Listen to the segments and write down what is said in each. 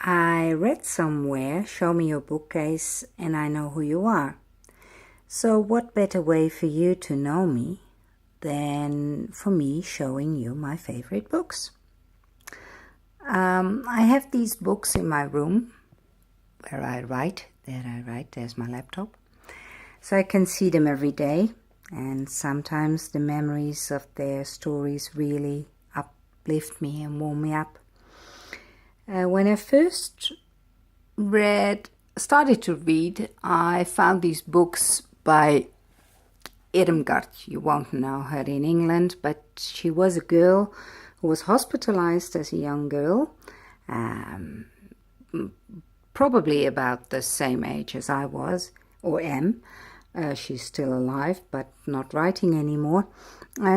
I read somewhere, show me your bookcase and I know who you are. So what better way for you to know me than for me showing you my favorite books? I have these books in my room where I write. There's my laptop. So I can see them every day, and sometimes the memories of their stories really uplift me and warm me up. When I first started to read, I found these books by Irmgard. You won't know her in England, but she was a girl who was hospitalized as a young girl, probably about the same age as I was, or am. She's still alive, but not writing anymore.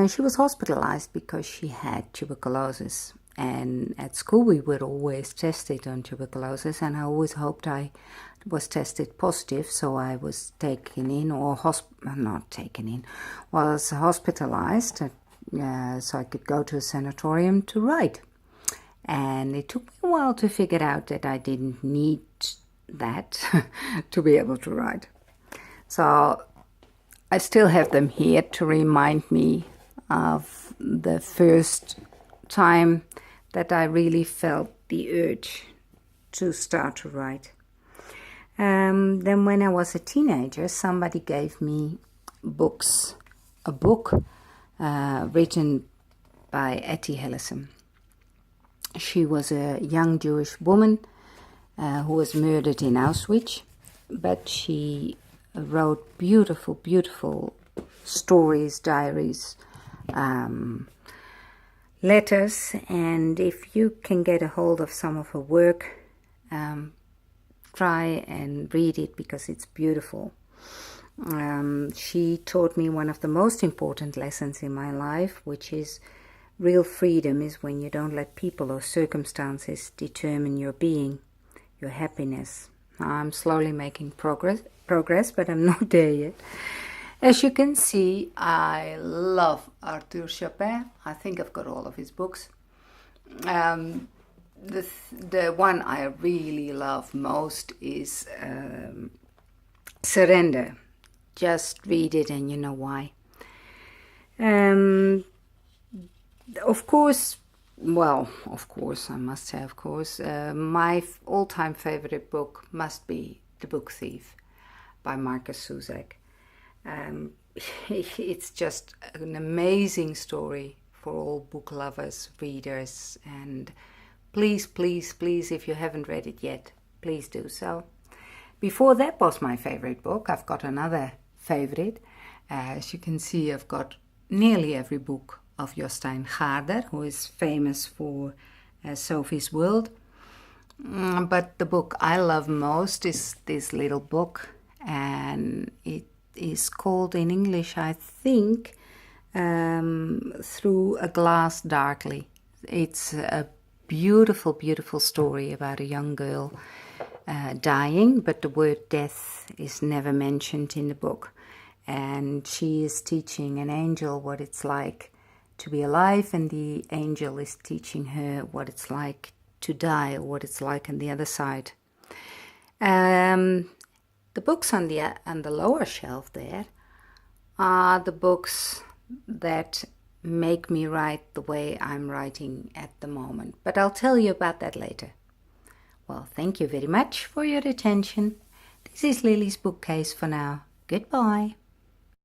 She was hospitalized because she had tuberculosis. And at school we were always tested on tuberculosis, and I always hoped I was tested positive, so I was taken in, or not taken in, was hospitalized, so I could go to a sanatorium to write. And it took me a while to figure out that I didn't need that to be able to write. So I still have them here to remind me of the first time that I really felt the urge to start to write. Then when I was a teenager, somebody gave me a book written by Etty Hillesum. She was a young Jewish woman who was murdered in Auschwitz, but she wrote beautiful, beautiful stories, diaries, letters, and if you can get a hold of some of her work, try and read it because it's beautiful. She taught me one of the most important lessons in my life, which is real freedom is when you don't let people or circumstances determine your being, your happiness. I'm slowly making progress, but I'm not there yet. As you can see, I love Arthur Chapin. I think I've got all of his books. The one I really love most is Surrender. Just read it and you know why. Of course, I must say, my all-time favorite book must be The Book Thief by Markus Zusak. It's just an amazing story for all book lovers, readers, and please, if you haven't read it yet, please do so. Before that was my favorite book, I've got another favorite. As you can see, I've got nearly every book of Jostein Gaarder, who is famous for Sophie's World. But the book I love most is this little book, and it is called in English, I think, Through a Glass Darkly. It's a beautiful, beautiful story about a young girl dying, but the word death is never mentioned in the book. And she is teaching an angel what it's like to be alive, and the angel is teaching her what it's like to die, or what it's like on the other side. The books on the lower shelf there are the books that make me write the way I'm writing at the moment. But I'll tell you about that later. Well, thank you very much for your attention. This is Lily's bookcase for now. Goodbye.